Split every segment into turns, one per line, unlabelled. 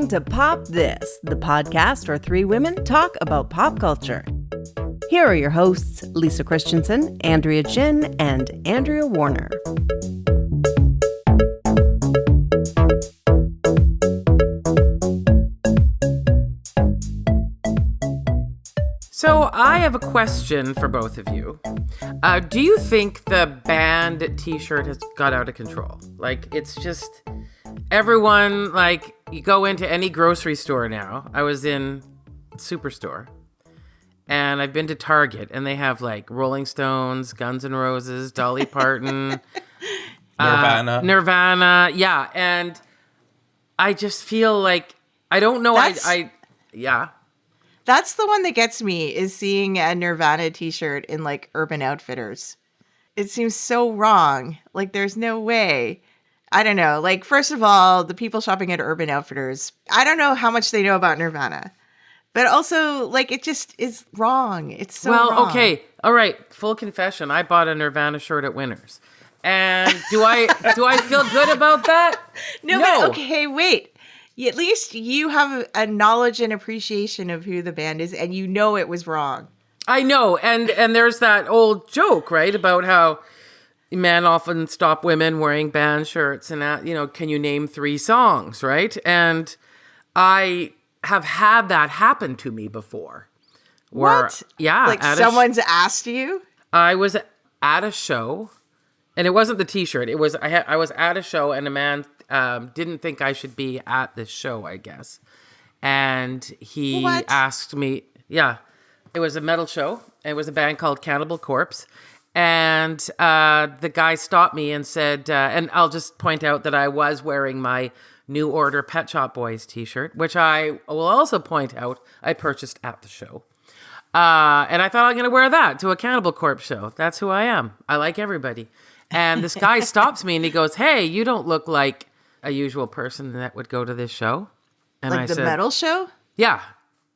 listening to Pop This, the podcast where three women talk about pop culture. Here are your hosts, Lisa Christiansen, Andrea Gin, and Andrea Warner.
So I have a question for both of you. Do you think the band t-shirt has got out of control? Like, it's just everyone, like, you go into any grocery store now. I was in Superstore and I've been to Target and they have like Rolling Stones, Guns N' Roses, Dolly Parton, Nirvana. Yeah. And I just feel like, I don't know. Yeah.
That's the one that gets me, is seeing a Nirvana t-shirt in like Urban Outfitters. It seems so wrong. Like, there's no way. I don't know. Like, first of all, the people shopping at Urban Outfitters, I don't know how much they know about Nirvana. But also, like, it just is wrong. It's so wrong.
Well, okay. All right. Full confession. I bought a Nirvana shirt at Winners. And do I feel good about that?
No, but okay, wait. At least you have a knowledge and appreciation of who the band is, and you know it was wrong.
I know, and there's that old joke, right, about how men often stop women wearing band shirts, and can you name 3 songs, right? And I have had that happen to me before.
What?
Yeah,
like someone's asked you?
I was at a show, and it wasn't the T-shirt. It was I was at a show, and a man didn't think I should be at this show, I guess. And he asked me, it was a metal show. It was a band called Cannibal Corpse. And the guy stopped me and said, and I'll just point out that I was wearing my New Order Pet Shop Boys t-shirt, which I will also point out I purchased at the show. And I thought I'm going to wear that to a Cannibal Corpse show. That's who I am. I like everybody. And this guy stops me and he goes, "Hey, you don't look like a usual person that would go to this show." And
like
I
the
said,
metal show?
Yeah.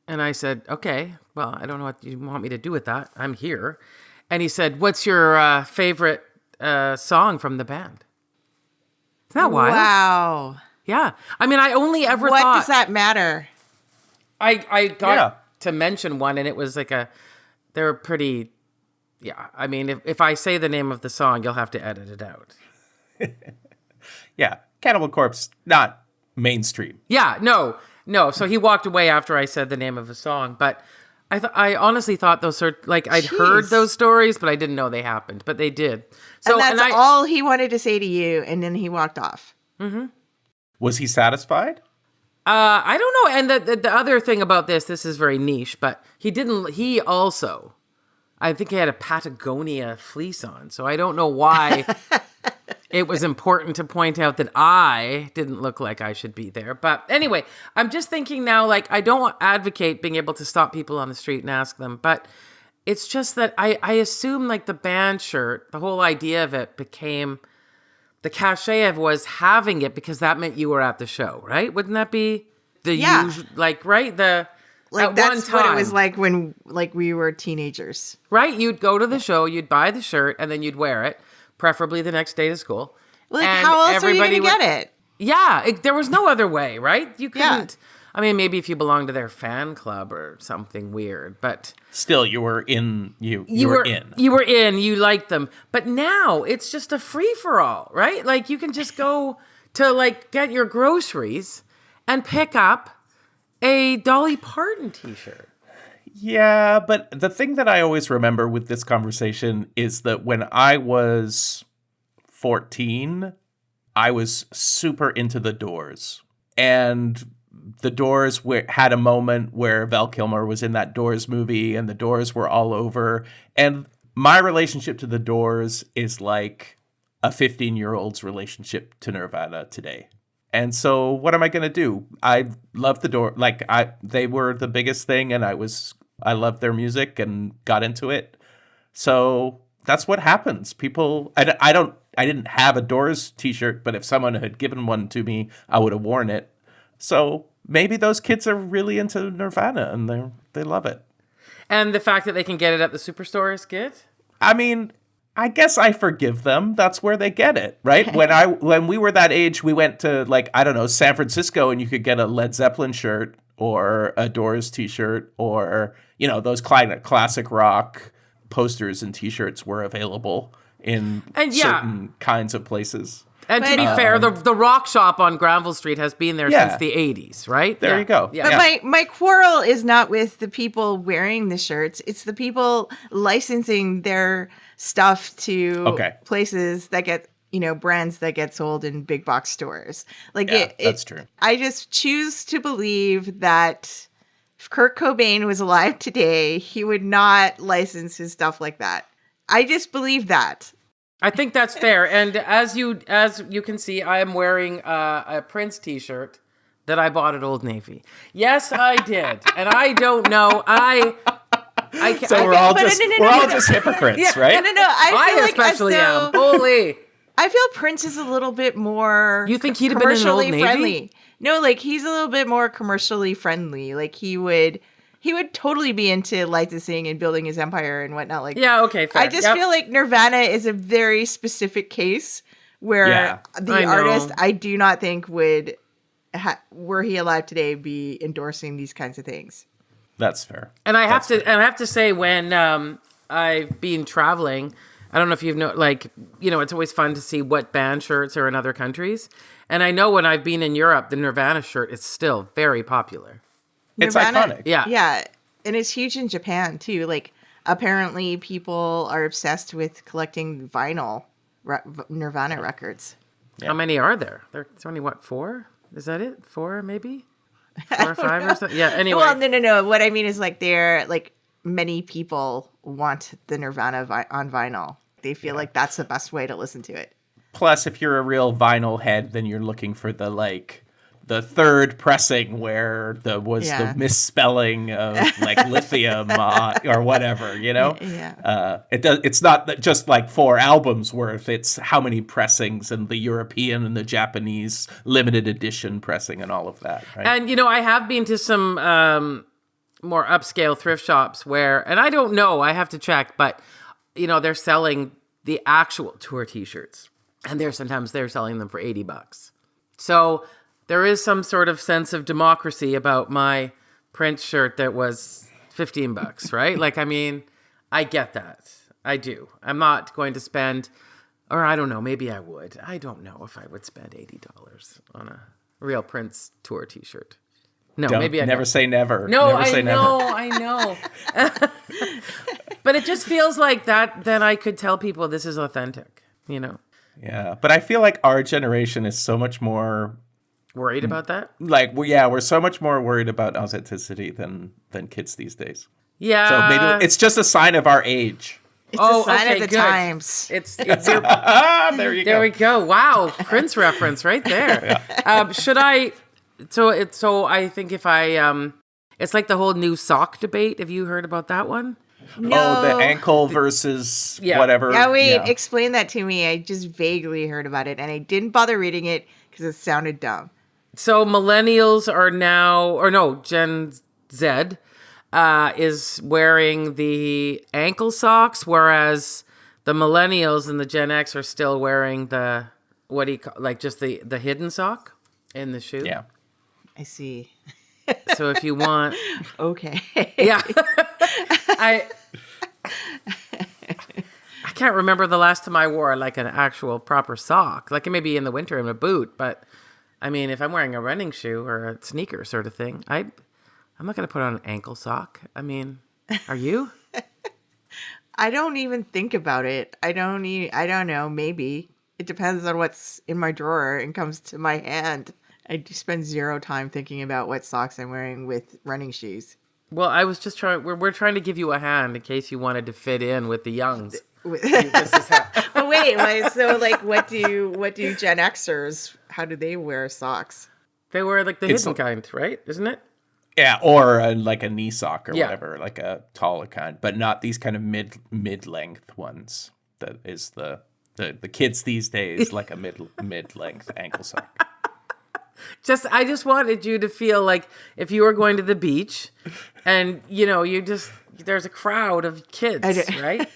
And I said, "Okay, well, I don't know what you want me to do with that. I'm here." And he said, "What's your favorite song from the band?" Isn't that wild?
Wow.
Yeah. I mean, I only ever
thought...
What
does that matter?
I got to mention one, and it was like they're pretty... Yeah, I mean, if I say the name of the song, you'll have to edit it out.
Yeah, Cannibal Corpse, not mainstream.
Yeah, no. So he walked away after I said the name of a song, but I honestly thought those are like I'd heard those stories, but I didn't know they happened, but they did. So
and that's all he wanted to say to you, and then he walked off.
Mm-hmm.
Was he satisfied?
I don't know. And the other thing about this is very niche, but he also, I think he had a Patagonia fleece on, so I don't know why it was important to point out that I didn't look like I should be there. But anyway, I'm just thinking now, like, I don't advocate being able to stop people on the street and ask them, but it's just that I assume, like, the band shirt, the whole idea of it became, the cachet of was having it because that meant you were at the show, right? Wouldn't that be the usual, like, right?
Like, that's
what
it was like when, like, we were teenagers.
Right? You'd go to the show, you'd buy the shirt, and then you'd wear it, preferably the next day to school.
Like, how else are you going to get it?
Yeah, there was no other way, right? You couldn't. Yeah. I mean, maybe if you belonged to their fan club or something weird, but...
Still, you were in. You
liked them. But now, it's just a free-for-all, right? Like, you can just go to, like, get your groceries and pick up a Dolly Parton t-shirt.
Yeah, but the thing that I always remember with this conversation is that when I was 14, I was super into the Doors. And the Doors had a moment where Val Kilmer was in that Doors movie and the Doors were all over. And my relationship to the Doors is like a 15-year-old's relationship to Nirvana today. And so what am I going to do? I love the Doors. Like, they were the biggest thing, and I loved their music and got into it. So that's what happens. People, I didn't have a Doors t-shirt, but if someone had given one to me, I would have worn it. So maybe those kids are really into Nirvana and they love it.
And the fact that they can get it at the Superstore is good?
I mean, I guess I forgive them. That's where they get it, right? When we were that age, we went to like, I don't know, San Francisco, and you could get a Led Zeppelin shirt or a Doors t-shirt, or, you know, those classic rock posters and t-shirts were available in certain kinds of places.
And to be fair, the rock shop on Granville Street has been there since the 80s, right?
There you go.
Yeah. But my quarrel is not with the people wearing the shirts. It's the people licensing their stuff to places that get, you know, brands that get sold in big box stores. Like
that's true.
I just choose to believe that if Kurt Cobain was alive today, he would not license his stuff like that. I just believe that.
I think that's fair. And as you can see, I am wearing a Prince t-shirt that I bought at Old Navy. Yes, I did. And I don't know.
We're all just hypocrites, right?
No.
I especially am. Holy.
I feel Prince is a little bit more.
You think he'd have been in Old Navy?
Friendly. No, like he's a little bit more commercially friendly. Like he would totally be into licensing and building his empire and whatnot. Like,
yeah, okay, fair.
I just feel like Nirvana is a very specific case where the artist, I do not think would, were he alive today, be endorsing these kinds of things.
That's fair.
And I have to say, when I've been traveling, I don't know if you've like, you know, it's always fun to see what band shirts are in other countries. And I know when I've been in Europe, the Nirvana shirt is still very popular.
Nirvana,
it's iconic.
Yeah. And it's huge in Japan too. Like apparently people are obsessed with collecting vinyl Nirvana records.
Yeah. How many are there? There's only 4? Is that it? 4 maybe? 4 or 5 or something? Yeah, anyway.
Well, no. What I mean is like many people want the Nirvana on vinyl. They feel like that's the best way to listen to it.
Plus, if you're a real vinyl head, then you're looking for the third pressing where the misspelling of like lithium or whatever, you know?
Yeah.
It's not just like 4 albums worth. It's how many pressings and the European and the Japanese limited edition pressing and all of that. Right?
And, you know, I have been to some more upscale thrift shops where, and I don't know, I have to check, but, you know, they're selling the actual tour t-shirts. And sometimes they're selling them for $80. So there is some sort of sense of democracy about my Prince shirt that was $15, right? Like, I mean, I get that. I do. I'm not going to spend, or I don't know, maybe I would. I don't know if I would spend $80 on a real Prince tour t-shirt. No, maybe I
never say never.
No,
never say
I know. But it just feels like that. Then I could tell people this is authentic, you know?
Yeah, but I feel like our generation is so much more
worried about that.
Like, we're so much more worried about authenticity than kids these days.
Yeah.
So maybe it's just a sign of our age.
It's a sign of the times.
It's your...
There you go.
There we go. Wow, Prince reference right there. Yeah. Should I? So I think if I it's like the whole new sock debate. Have you heard about that one?
No.
Oh, the ankle versus whatever.
Yeah, wait, explain that to me. I just vaguely heard about it, and I didn't bother reading it because it sounded dumb.
So millennials are now, or no, Gen Z is wearing the ankle socks, whereas the millennials and the Gen X are still wearing the, what do you call, like just the hidden sock in the shoe.
Yeah.
I see.
So if you want.
Okay.
Yeah. I can't remember the last time I wore like an actual proper sock. Like maybe in the winter in a boot, but I mean, if I'm wearing a running shoe or a sneaker sort of thing, I'm not going to put on an ankle sock. I mean, are you?
I don't even think about it. I don't know. Maybe it depends on what's in my drawer and comes to my hand. I spend zero time thinking about what socks I'm wearing with running shoes.
Well, I was just trying. We're trying to give you a hand in case you wanted to fit in with the youngs.
But wait. So, like, what do Gen Xers? How do they wear socks?
They wear like the hidden kind, right? Isn't it?
Yeah, or like a knee sock or whatever, like a taller kind, but not these kind of mid-length ones. That is the kids these days like a mid-length ankle sock.
I just wanted you to feel like if you were going to the beach and, you know, there's a crowd of kids, right?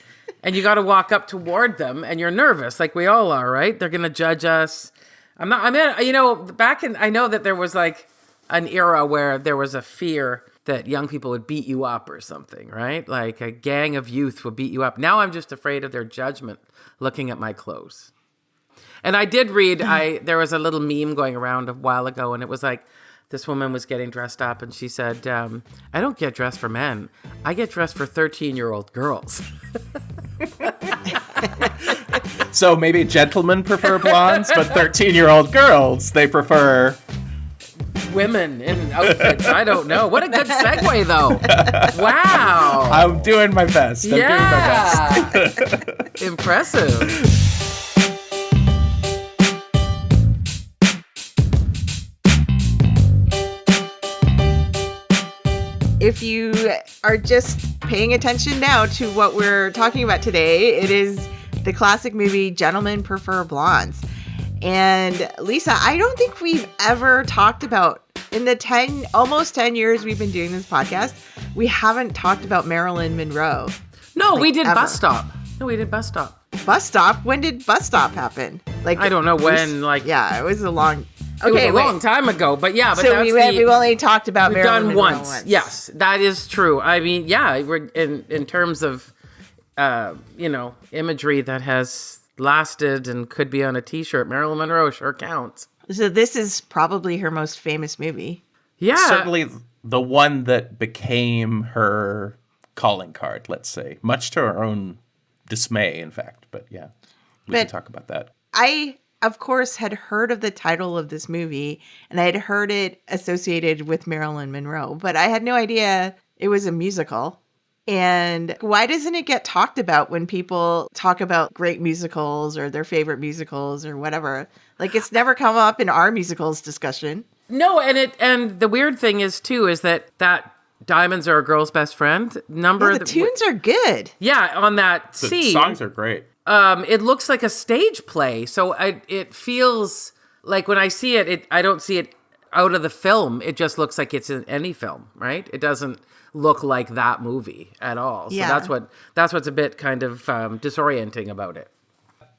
And you got to walk up toward them, and you're nervous, like we all are, right? They're going to judge us. I know that there was like an era where there was a fear that young people would beat you up or something, right? Like a gang of youth would beat you up. Now I'm just afraid of their judgment looking at my clothes. And I did read, there was a little meme going around a while ago, and it was like, this woman was getting dressed up, and she said, I don't get dressed for men. I get dressed for 13-year-old girls.
So maybe gentlemen prefer blondes, but 13-year-old girls, they prefer...
women in outfits. I don't know. What a good segue, though. Wow.
I'm doing my best. Doing my
best. Impressive.
If you are just paying attention now to what we're talking about today, it is the classic movie Gentlemen Prefer Blondes. And Lisa, I don't think we've ever talked about, in the almost 10 years we've been doing this podcast, we haven't talked about Marilyn Monroe.
No, we did
ever.
Bus Stop. No, we did Bus Stop.
Bus Stop? When did Bus Stop happen? Like,
I don't know when.
Yeah, it was a long...
It was a long time ago, but yeah. But
so we've only talked about Marilyn Monroe
once. Yes, that is true. I mean, yeah, we're in terms of, imagery that has lasted and could be on a T-shirt. Marilyn Monroe sure counts.
So this is probably her most famous movie.
Yeah,
certainly the one that became her calling card. Let's say, much to her own dismay, in fact. But yeah, we can talk about that.
I, of course, had heard of the title of this movie, and I had heard it associated with Marilyn Monroe, but I had no idea it was a musical. And why doesn't it get talked about when people talk about great musicals or their favorite musicals or whatever? Like, it's never come up in our musicals discussion.
No, and the weird thing is, too, is that Diamonds Are a Girl's Best Friend number.
Yeah, the tunes are good.
Yeah, on that
the
scene.
Songs are great.
It looks like a stage play, so it feels like when I see it, I don't see it out of the film. It just looks like it's in any film, right? It doesn't look like that movie at all. So
yeah.
that's what's a bit kind of disorienting about it.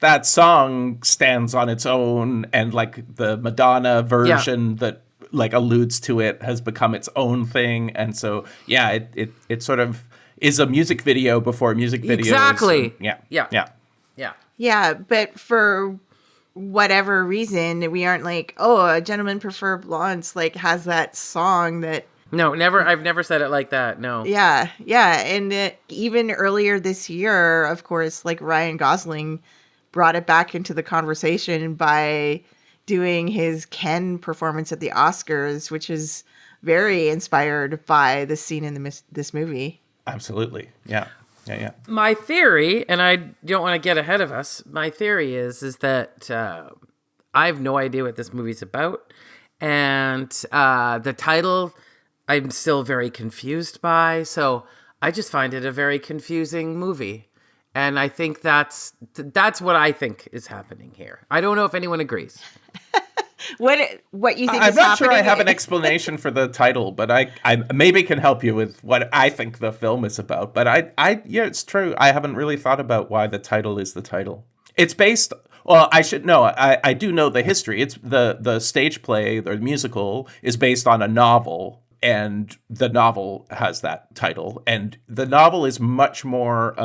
That song stands on its own, and like the Madonna version that like alludes to it has become its own thing, and so yeah, it sort of is a music video before music videos.
Exactly.
Yeah, but for whatever reason, we aren't like, oh, a Gentleman Prefer Blondes like has that song that.
No, never. I've never said it like that. No.
Yeah, and even earlier this year, of course, like Ryan Gosling brought it back into the conversation by doing his Ken performance at the Oscars, which is very inspired by the scene in this movie.
Absolutely, yeah.
My theory, and I don't want to get ahead of us, my theory is that I have no idea what this movie's about. And the title, I'm still very confused by. So I just find it a very confusing movie. And I think that's what I think is happening here. I don't know if anyone agrees.
What you think?
I'm not sure I have an explanation for the title, but I maybe can help you with what I think the film is about. But yeah, it's true. I haven't really thought about why the title is the title. It's based. Well, I should know. I do know the history. It's the stage play, the musical, is based on a novel, and the novel has that title. And the novel is much more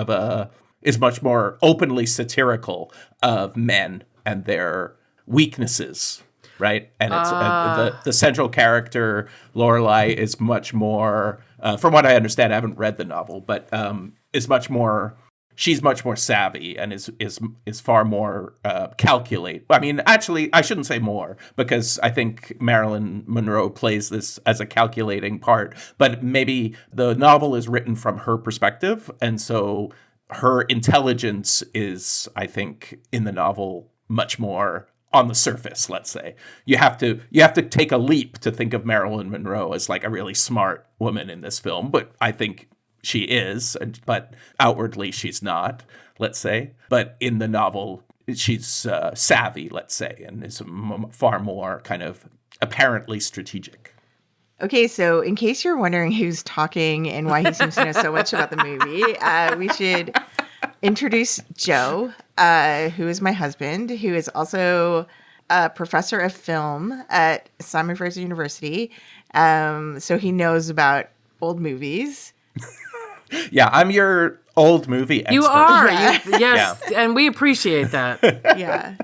openly satirical of men and their weaknesses. Right, and it's the central character Lorelai is much more, from what I understand, I haven't read the novel, but is much more. She's much more savvy and is far more calculate. I mean, actually, I shouldn't say more because I think Marilyn Monroe plays this as a calculating part. But maybe the novel is written from her perspective, and so her intelligence is, I think, in the novel much more on the surface. Let's say you have to take a leap to think of Marilyn Monroe as like a really smart woman in this film, but I think she is, but outwardly she's not, let's say. But in the novel, she's savvy, let's say, and is far more kind of apparently strategic.
Okay, so in case you're wondering who's talking and why he seems to know so much about the movie, we should introduce Joe, who is my husband, who is also a professor of film at Simon Fraser University. So he knows about old movies.
Yeah, I'm your old movie expert.
You are.
Yeah.
Yes, and we appreciate that.
Yeah.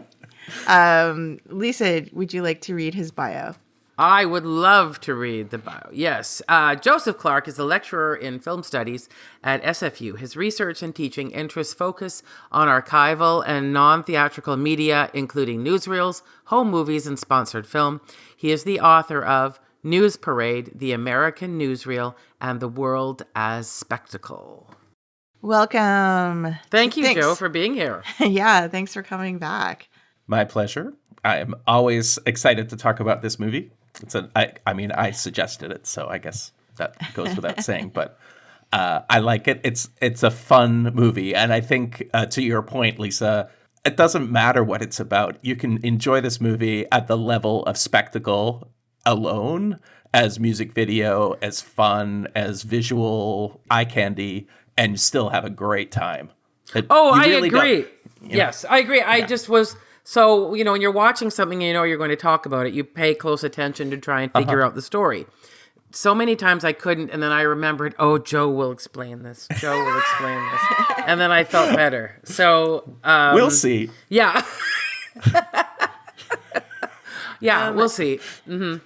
Lisa, would you like to read his bio?
I would love to read the bio. Yes. Joseph Clark is a lecturer in film studies at SFU. His research and teaching interests focus on archival and non-theatrical media, including newsreels, home movies, and sponsored film. He is the author of News Parade, The American Newsreel, and The World as Spectacle.
Welcome.
Thank you,
Thanks.
Joe, for being here.
Yeah, thanks for coming back.
My pleasure. I'm always excited to talk about this movie. I suggested it, so I guess that goes without saying. But I like it. It's a fun movie, and I think to your point, Lisa, it doesn't matter what it's about. You can enjoy this movie at the level of spectacle alone, as music video, as fun, as visual eye candy, and still have a great time.
I agree. Yes, I agree. I just was... So, when you're watching something and you're going to talk about it, you pay close attention to try and figure out the story. So many times I couldn't, and then I remembered, Joe will explain this. Joe will explain this. And then I felt better. So...
we'll see.
Yeah. Yeah, we'll see. Mm-hmm.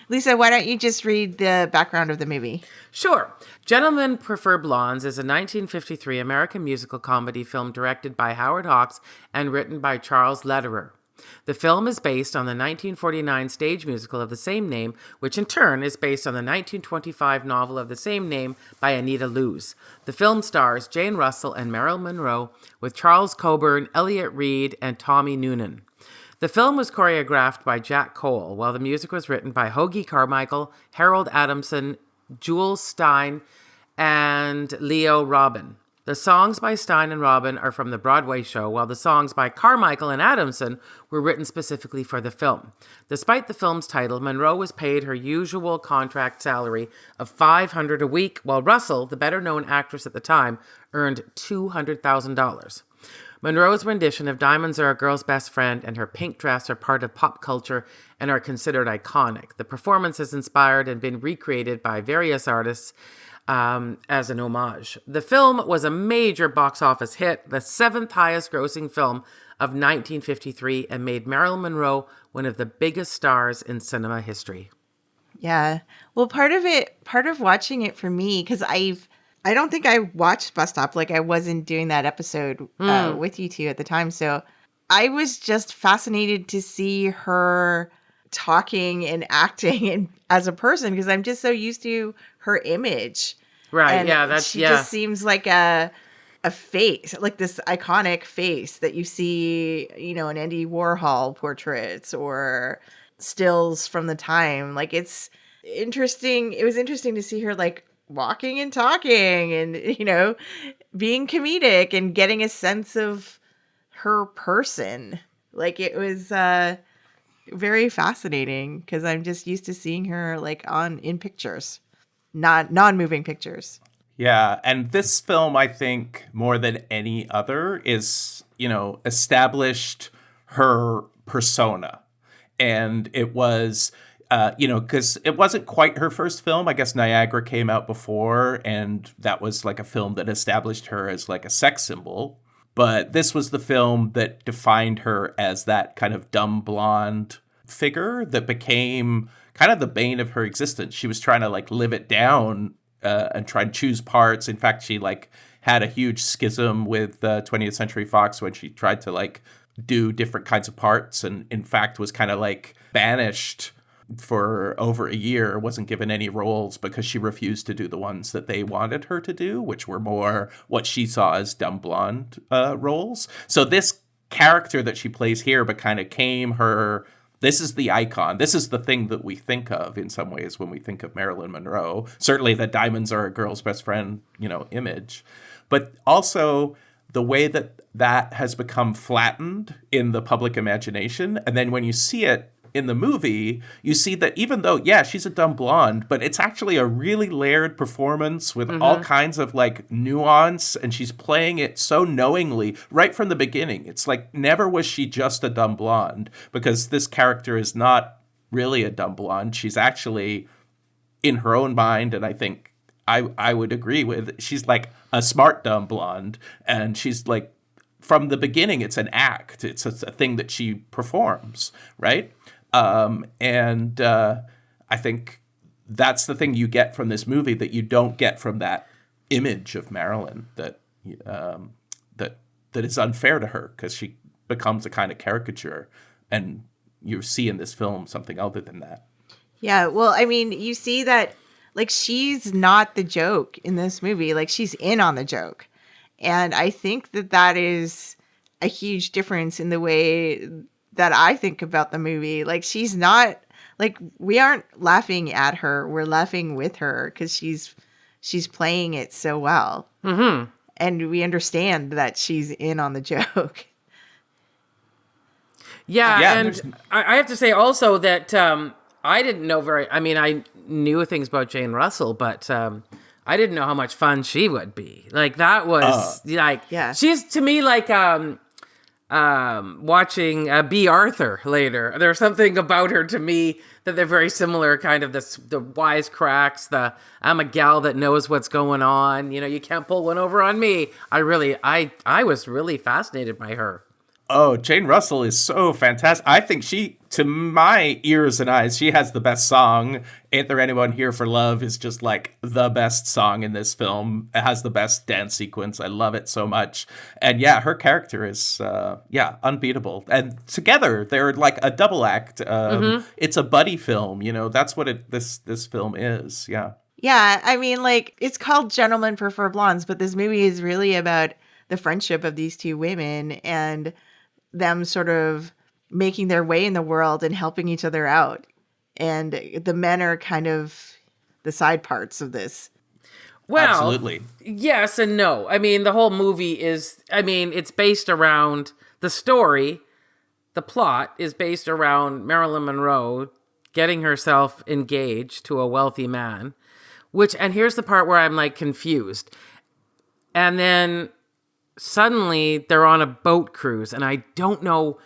Lisa, why don't you just read the background of the movie?
Sure. Gentlemen Prefer Blondes is a 1953 American musical comedy film directed by Howard Hawks and written by Charles Lederer. The film is based on the 1949 stage musical of the same name, which in turn is based on the 1925 novel of the same name by Anita Loos. The film stars Jane Russell and Marilyn Monroe, with Charles Coburn, Elliott Reed, and Tommy Noonan. The film was choreographed by Jack Cole, while the music was written by Hoagie Carmichael, Harold Adamson, Jules Stein, and Leo Robin. The songs by Stein and Robin are from the Broadway show, while the songs by Carmichael and Adamson were written specifically for the film. Despite the film's title, Monroe was paid her usual contract salary of $500 a week, while Russell, the better-known actress at the time, earned $200,000. Monroe's rendition of Diamonds Are a Girl's Best Friend and her pink dress are part of pop culture and are considered iconic. The performance has inspired and been recreated by various artists as an homage. The film was a major box office hit, the seventh highest grossing film of 1953, and made Marilyn Monroe one of the biggest stars in cinema history.
Yeah. Well, part of watching it for me, because I don't think I watched Bus Stop. Like, I wasn't doing that episode with you two at the time. So I was just fascinated to see her talking and acting as a person, because I'm just so used to her image.
Right.
And she just seems like a face, like this iconic face that you see, in Andy Warhol portraits or stills from the time. Like, it's interesting. It was interesting to see her like walking and talking and, being comedic and getting a sense of her person. Like, it was very fascinating, because I'm just used to seeing her like in pictures, not non-moving pictures.
Yeah, and this film, I think, more than any other, is, established her persona. And it was, because it wasn't quite her first film. I guess Niagara came out before, and that was like a film that established her as like a sex symbol. But this was the film that defined her as that kind of dumb blonde figure that became kind of the bane of her existence. She was trying to like live it down and try and choose parts. In fact, she like had a huge schism with 20th Century Fox when she tried to like do different kinds of parts, and in fact was kind of like banished for over a year, wasn't given any roles because she refused to do the ones that they wanted her to do, which were more what she saw as dumb blonde roles. So this character that she plays here kind of came her... This is the icon. This is the thing that we think of in some ways when we think of Marilyn Monroe. Certainly the Diamonds Are a Girl's Best Friend, image. But also the way that has become flattened in the public imagination. And then when you see it in the movie, you see that even though, yeah, she's a dumb blonde, but it's actually a really layered performance with all kinds of like nuance, and she's playing it so knowingly right from the beginning. It's like never was she just a dumb blonde, because this character is not really a dumb blonde. She's actually, in her own mind, and I think I would agree with, she's like a smart dumb blonde, and she's like, from the beginning, it's an act. It's a thing that she performs, right? I think that's the thing you get from this movie that you don't get from that image of Marilyn that is unfair to her, because she becomes a kind of caricature, and you see in this film something other than that.
Yeah, well, I mean, you see that, like, she's not the joke in this movie. Like, she's in on the joke. And I think that is a huge difference in the way that I think about the movie. Like, she's not, like, we aren't laughing at her. We're laughing with her because she's playing it so well. Mm-hmm. And we understand that she's in on the joke.
Yeah, and I have to say also that I didn't know I knew things about Jane Russell, but I didn't know how much fun she would be. Like, that was she's to me like watching B. Arthur later. There's something about her to me that they're very similar, kind of the wisecracks, I'm a gal that knows what's going on. You can't pull one over on me. I was really fascinated by her.
Oh, Jane Russell is so fantastic. I think she, to my ears and eyes, she has the best song. Ain't There Anyone Here for Love is just like the best song in this film. It has the best dance sequence. I love it so much. And yeah, her character is, unbeatable. And together, they're like a double act. It's a buddy film. That's what this film is. Yeah.
Yeah. I mean, like, it's called Gentlemen Prefer Blondes, but this movie is really about the friendship of these two women and them sort of making their way in the world and helping each other out. And the men are kind of the side parts of this.
Well,
absolutely.
Yes and no. I mean, the whole movie it's based around the story. The plot is based around Marilyn Monroe getting herself engaged to a wealthy man, and here's the part where I'm like confused. And then suddenly they're on a boat cruise, and I don't know,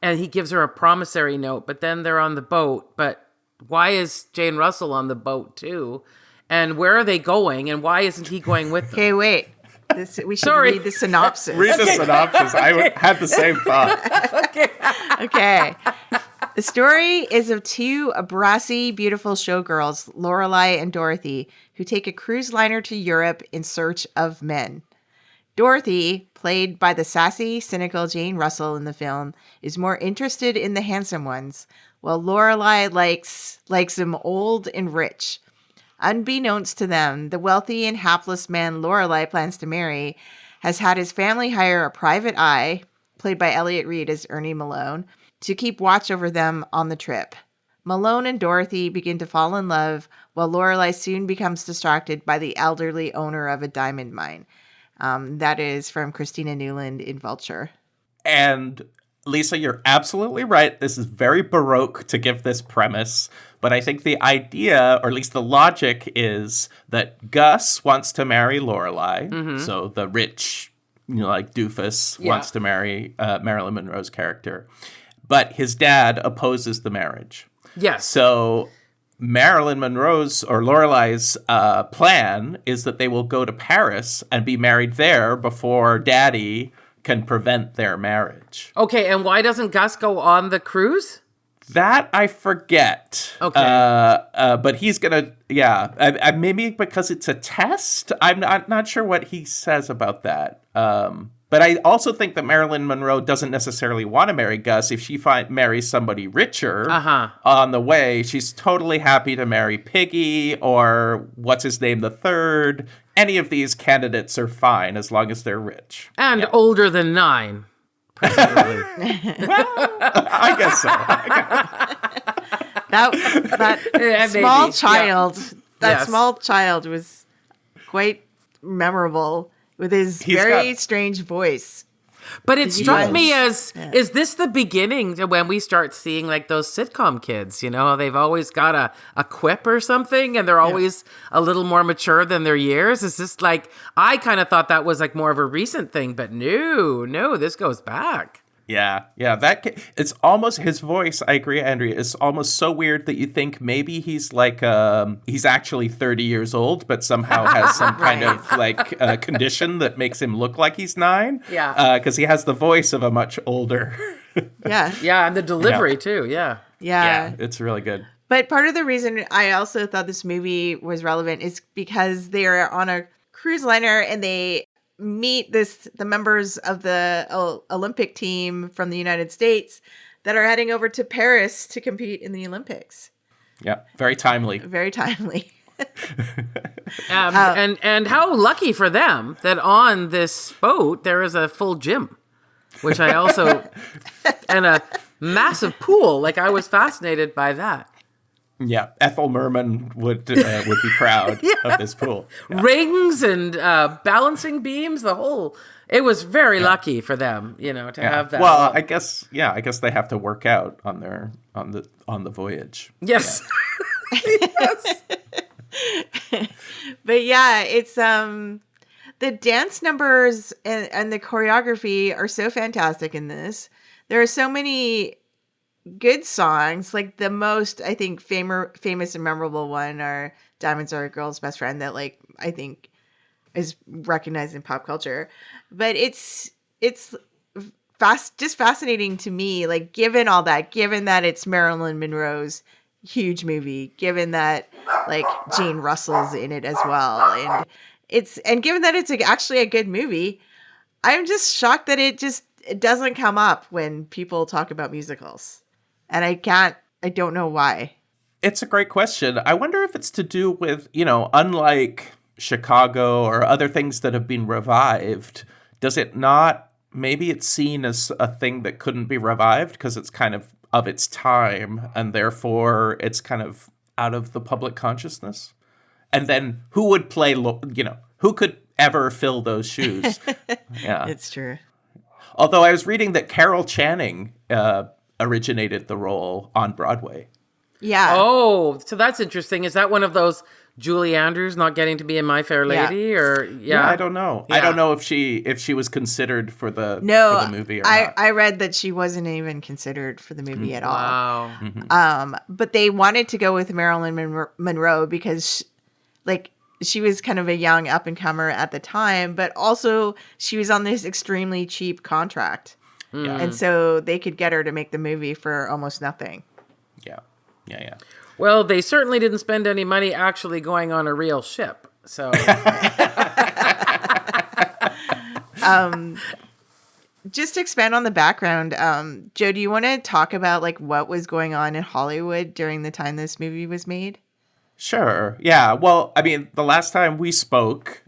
and he gives her a promissory note, but then they're on the boat. But why is Jane Russell on the boat too? And where are they going? And why isn't he going with them?
Okay, wait. We should read the synopsis.
Read the synopsis. I had the same thought.
Okay. The story is of two brassy, beautiful showgirls, Lorelai and Dorothy, who take a cruise liner to Europe in search of men. Dorothy, played by the sassy, cynical Jane Russell in the film, is more interested in the handsome ones, while Lorelai likes them old and rich. Unbeknownst to them, the wealthy and hapless man Lorelai plans to marry has had his family hire a private eye, played by Elliot Reed as Ernie Malone, to keep watch over them on the trip. Malone and Dorothy begin to fall in love, while Lorelai soon becomes distracted by the elderly owner of a diamond mine. That is from Christina Newland in Vulture.
And Lisa, you're absolutely right. This is very Baroque to give this premise. But I think the idea, or at least the logic, is that Gus wants to marry Lorelai. Mm-hmm. So the rich, like doofus, wants to marry Marilyn Monroe's character. But his dad opposes the marriage.
Yes.
So Marilyn Monroe's or Lorelai's plan is that they will go to Paris and be married there before Daddy can prevent their marriage.
Okay, and why doesn't Gus go on the cruise?
That I forget.
Okay.
But he's going to, maybe because it's a test. I'm not sure what he says about that. But I also think that Marilyn Monroe doesn't necessarily want to marry Gus. If she marries somebody richer on the way, she's totally happy to marry Piggy or what's his name, the third. Any of these candidates are fine as long as they're rich.
And older than 9.
Well, I guess so.
That small child, small child was quite memorable with his strange voice.
But it struck me as,
Yeah.
is this the beginning to when we start seeing like those sitcom kids, you know, they've always got a quip or something and they're always a little more mature than their years. Is this like, I kind of thought that was like more of a recent thing, but no, this goes back.
Yeah, it's almost his voice. I agree, Andrea. It's almost so weird that you think maybe he's like he's actually 30 years old, but somehow has some kind of like condition that makes him look like he's 9.
Yeah,
because he has the voice of a much older.
Yeah.
and the delivery too. Yeah,
it's really good.
But part of the reason I also thought this movie was relevant is because they are on a cruise liner and they meet the members of the Olympic team from the United States that are heading over to Paris to compete in the Olympics.
Yeah, very timely.
Very timely.
and how lucky for them that on this boat there is a full gym, which I also and a massive pool. Like I was fascinated by that.
Yeah, Ethel Merman would be proud of this pool. Yeah.
Rings and balancing beams, the whole. It was very lucky for them, you know, to have that.
Well, I guess they have to work out on the voyage.
Yes. Yes.
But yeah, it's the dance numbers and the choreography are so fantastic in this. There are so many good songs. Like the most, I think, famous and memorable one are Diamonds Are a Girl's Best Friend that like I think is recognized in pop culture. But it's just fascinating to me, like given that it's Marilyn Monroe's huge movie, given that like Jane Russell's in it as well, and given that it's actually a good movie, I'm just shocked that it doesn't come up when people talk about musicals. And I don't know why.
It's a great question. I wonder if it's to do with, you know, unlike Chicago or other things that have been revived, does it not, maybe it's seen as a thing that couldn't be revived because it's kind of its time and therefore it's kind of out of the public consciousness? And then who would play, you know, who could ever fill those shoes? Yeah.
It's true.
Although I was reading that Carol Channing originated the role on Broadway.
Yeah.
Oh, so that's interesting. Is that one of those Julie Andrews not getting to be in My Fair Lady, or
I don't know. Yeah. I don't know if she was considered for the movie or not.
I read that she wasn't even considered for the movie at all.
Wow.
Mm-hmm.
But they wanted to go with Marilyn Monroe because like she was kind of a young up and comer at the time, but also she was on this extremely cheap contract.
Yeah.
And so they could get her to make the movie for almost nothing.
Yeah.
Well, they certainly didn't spend any money actually going on a real ship. So
just to expand on the background, Joe, do you want to talk about like what was going on in Hollywood during the time this movie was made?
Sure. Yeah. Well, I mean, the last time we spoke,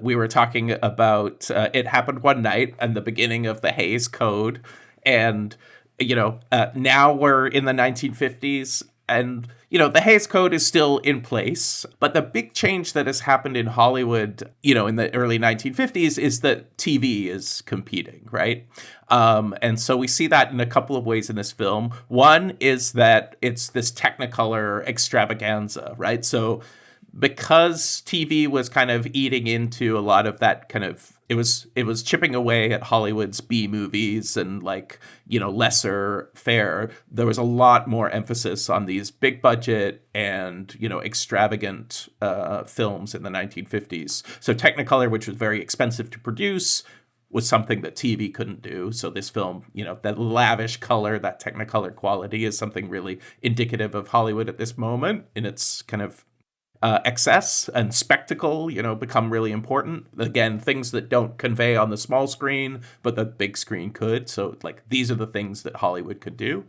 we were talking about It Happened One Night and the beginning of the Hays Code. And, you know, now we're in the 1950s and, you know, the Hays Code is still in place. But the big change that has happened in Hollywood, you know, in the early 1950s is that TV is competing, right? And so we see that in a couple of ways in this film. One is that it's this Technicolor extravaganza, right? So because TV was kind of eating into a lot of that kind of, it was chipping away at Hollywood's B movies and like, you know, lesser fare. There was a lot more emphasis on these big budget and, you know, extravagant films in the 1950s. So Technicolor, which was very expensive to produce, was something that TV couldn't do. So this film, you know, that lavish color, that Technicolor quality is something really indicative of Hollywood at this moment in its kind of excess and spectacle, you know, become really important. Again, things that don't convey on the small screen, but the big screen could. So like these are the things that Hollywood could do.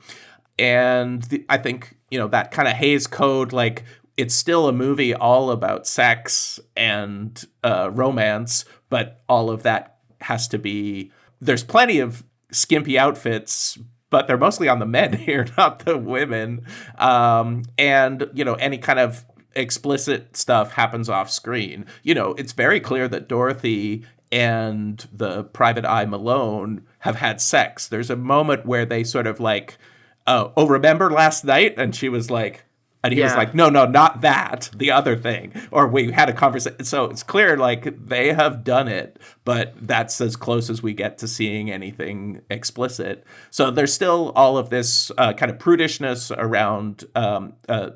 And I think, you know, that kind of Hays Code, like it's still a movie all about sex and romance, but all of that has to be, there's plenty of skimpy outfits, but they're mostly on the men here, not the women. And, you know, any kind of explicit stuff happens off screen. You know, it's very clear that Dorothy and the Private Eye Malone have had sex. There's a moment where they sort of like, oh, remember last night? And she was like, and he was like, no, not that, the other thing. Or we had a conversation. So it's clear, like, they have done it, but that's as close as we get to seeing anything explicit. So there's still all of this kind of prudishness around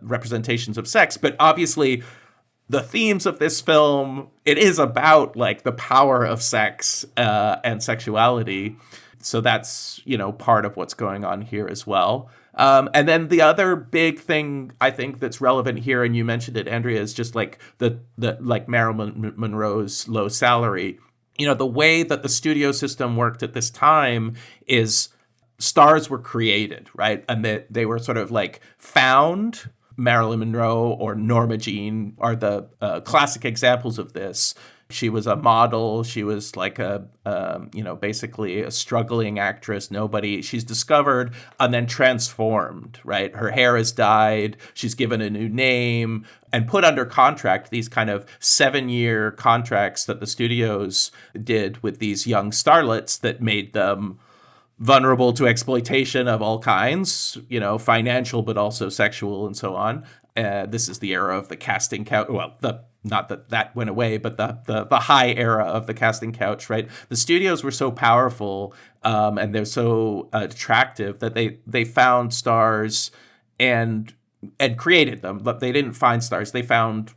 representations of sex. But obviously, the themes of this film, it is about, like, the power of sex and sexuality. So that's, part of what's going on here as well. And then the other big thing I think that's relevant here, and you mentioned it, Andrea, is just like the like Marilyn Monroe's low salary. The way that the studio system worked at this time is stars were created, right? And they were sort of like found. Marilyn Monroe or Norma Jean are the classic examples of this. She was a model. She was like basically a struggling actress. She's discovered and then transformed, right? Her hair is dyed. She's given a new name and put under contract, these kind of 7-year contracts that the studios did with these young starlets that made them vulnerable to exploitation of all kinds, financial, but also sexual and so on. This is the era of the casting couch. Well, not that went away, but the high era of the casting couch, right? The studios were so powerful and they're so attractive that they found stars and created them, but they didn't find stars. They found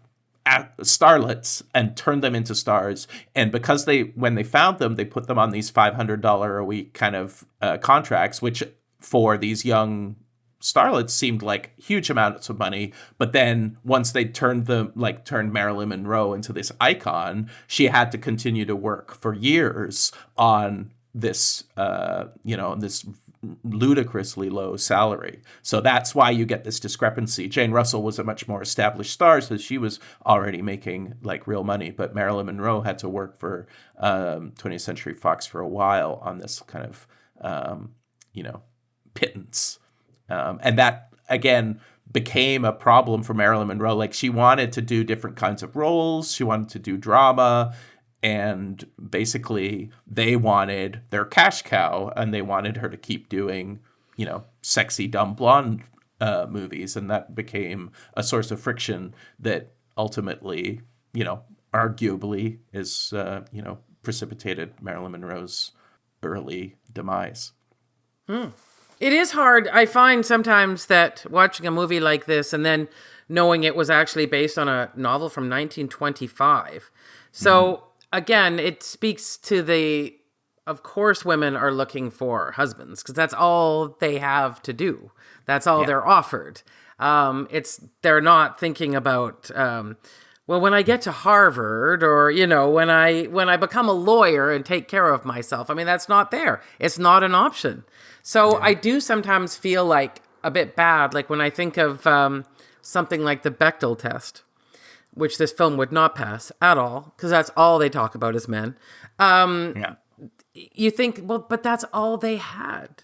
starlets and turned them into stars. And because when they found them, they put them on these $500 a week kind of contracts, which for these young starlets seemed like huge amounts of money. But then once they turned Marilyn Monroe into this icon, she had to continue to work for years on this, this ludicrously low salary. So that's why you get this discrepancy. Jane Russell was a much more established star, so she was already making like real money. But Marilyn Monroe had to work for 20th Century Fox for a while on this kind of, pittance. And that, again, became a problem for Marilyn Monroe. Like, she wanted to do different kinds of roles. She wanted to do drama. And basically, they wanted their cash cow, and they wanted her to keep doing, sexy, dumb blonde movies. And that became a source of friction that ultimately, arguably is, precipitated Marilyn Monroe's early demise.
It is hard. I find sometimes that watching a movie like this and then knowing it was actually based on a novel from 1925. So, again, it speaks to of course, women are looking for husbands because that's all they have to do. That's all they're offered. They're not thinking about, when I get to Harvard or, when I become a lawyer and take care of myself. I mean, that's not there. It's not an option. So I do sometimes feel like a bit bad, like when I think of something like the Bechdel test, which this film would not pass at all, because that's all they talk about is men. You think, well, but that's all they had.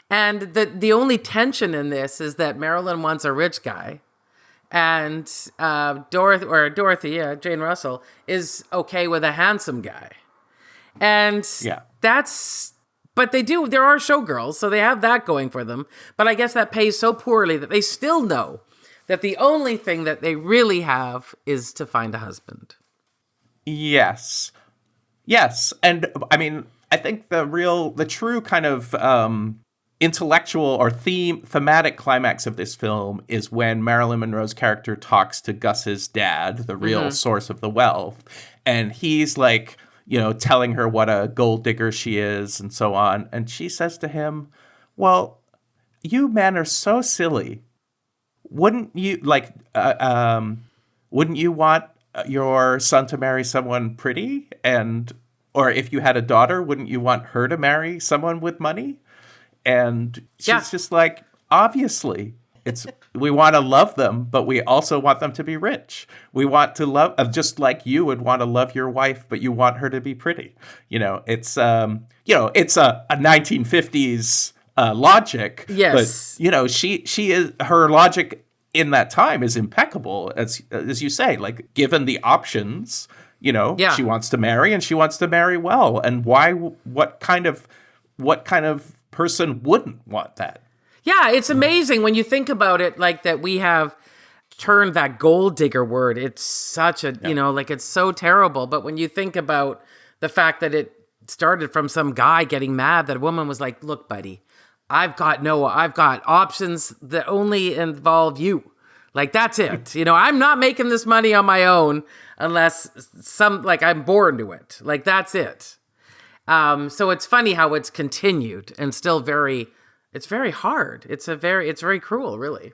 And the only tension in this is that Marilyn wants a rich guy, and Dorothy, Jane Russell, is okay with a handsome guy. And but there are showgirls, so they have that going for them. But I guess that pays so poorly that they still know that the only thing that they really have is to find a husband.
Yes. And I mean, I think the true kind of intellectual or thematic climax of this film is when Marilyn Monroe's character talks to Gus's dad, the real source of the wealth. And he's like, telling her what a gold digger she is and so on. And she says to him, well, you men are so silly. Wouldn't you want your son to marry someone pretty? Or if you had a daughter, wouldn't you want her to marry someone with money? And she's just like, obviously. We want to love them, but we also want them to be rich. We want to love, just like you would want to love your wife, but you want her to be pretty. It's it's a 1950s logic.
Yes,
but she is, her logic in that time is impeccable, as you say. Like, given the options,
Yeah.
she wants to marry, and she wants to marry well. And why? What kind of person wouldn't want that?
Yeah, it's amazing when you think about it, like that we have turned that gold digger word. It's such a, it's so terrible. But when you think about the fact that it started from some guy getting mad that a woman was like, look, buddy, I've got options that only involve you. Like, that's it. I'm not making this money on my own unless I'm born to it. Like, that's it. So it's funny how it's continued and still it's very hard. It's very cruel, really.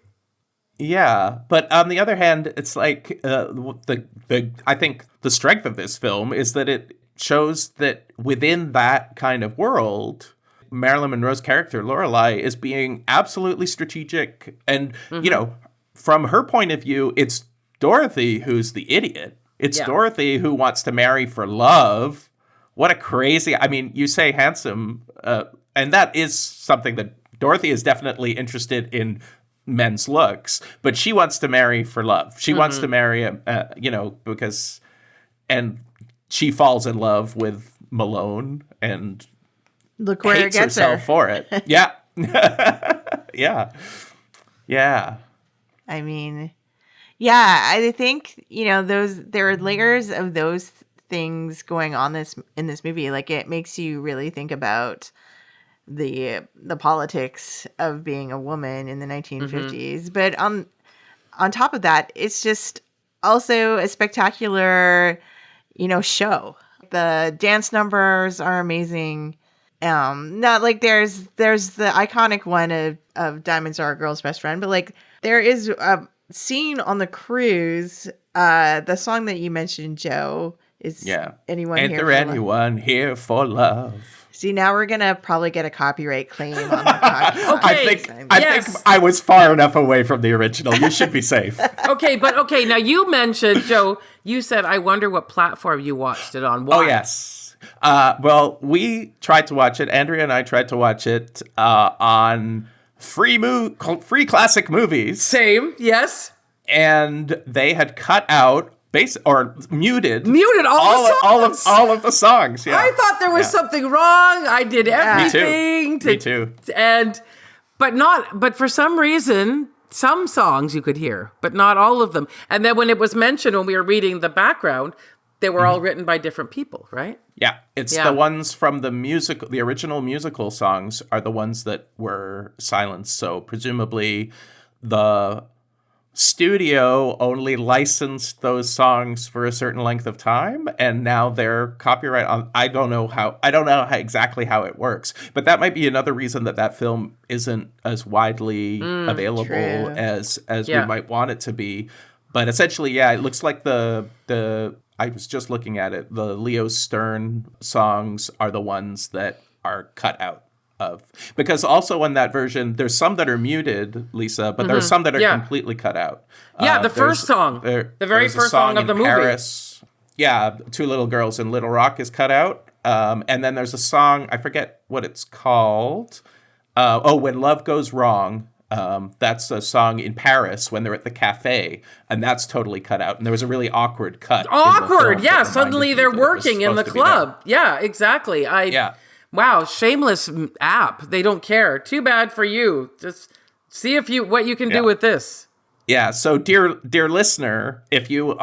Yeah, but on the other hand, it's like I think the strength of this film is that it shows that within that kind of world, Marilyn Monroe's character Lorelei is being absolutely strategic, and from her point of view, it's Dorothy who's the idiot. It's Dorothy who wants to marry for love. What a crazy! I mean, you say handsome, and that is something that Dorothy is definitely interested in. Men's looks, but she wants to marry for love. She wants to marry because she falls in love with Malone and
look where
hates
it gets
herself
her
for it. Yeah. Yeah.
I mean, yeah, I think, there are layers of those things going on in this movie. Like, it makes you really think about the politics of being a woman in the 1950s. But on top of that, it's just also a spectacular, show. The dance numbers are amazing. Not like there's the iconic one of Diamonds Are a Girl's Best Friend, but like there is a scene on the cruise. The song that you mentioned, Joe, is anyone
Ain't
here
there
for
anyone here for love?
See, now we're gonna probably get a copyright claim on the podcast.
Okay,
I think I was far enough away from the original. You should be safe.
Okay. Now you mentioned, Joe, you said, I wonder what platform you watched it on. Why?
Oh, yes. Well, we tried to watch it. Andrea and I tried to watch it on free classic movies.
Same, yes.
And they had cut out muted
all the songs.
all of the songs. Yeah.
I thought there was something wrong. I did everything.
Me too.
But for some reason, some songs you could hear, but not all of them. And then when it was mentioned, when we were reading the background, they were all written by different people, right?
Yeah. It's the ones from the original musical songs are the ones that were silenced. So presumably the studio only licensed those songs for a certain length of time, and now they're copyright on. I don't know exactly how it works, but that might be another reason that film isn't as widely available as we might want it to be. But essentially, it looks like the I was just looking at it. The Leo Stern songs are the ones that are cut out of, because also in that version there's some that are muted, Lisa, but there are some that are completely cut out.
The first song, the very first song of the movie. Paris,
Two Little Girls in Little Rock is cut out, and then there's a song, I forget what it's called. When Love Goes Wrong. That's a song in Paris when they're at the cafe, and that's totally cut out. And there was a really awkward cut.
Suddenly they're working in the club. Yeah, exactly. Wow, shameless app. They don't care. Too bad for you. Just see what you can do with this.
Yeah. So, dear listener, if you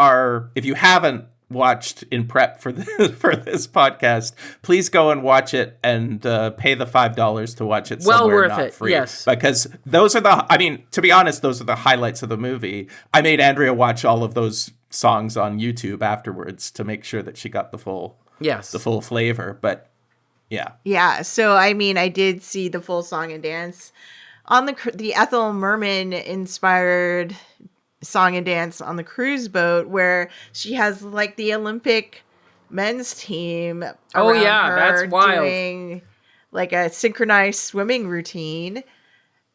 haven't watched in prep for this podcast, please go and watch it and pay the $5 to watch it somewhere not free.
Yes,
because those are to be honest, those are the highlights of the movie. I made Andrea watch all of those songs on YouTube afterwards to make sure that she got the full flavor. But yeah.
So I did see the full song and dance on the Ethel Merman inspired song and dance on the cruise boat, where she has like the Olympic men's team around her,
that's wild,
doing like a synchronized swimming routine,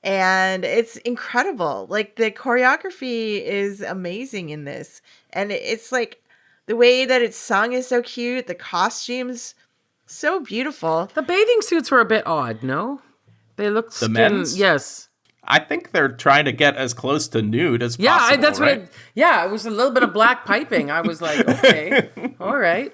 and it's incredible. Like, the choreography is amazing in this, and it's like the way that it's sung is so cute. The costumes so beautiful.
The bathing suits were a bit odd, no? They looked
men's?
Yes.
I think they're trying to get as close to nude as possible.
That's
right?
it was a little bit of black piping. I was like, okay, all right.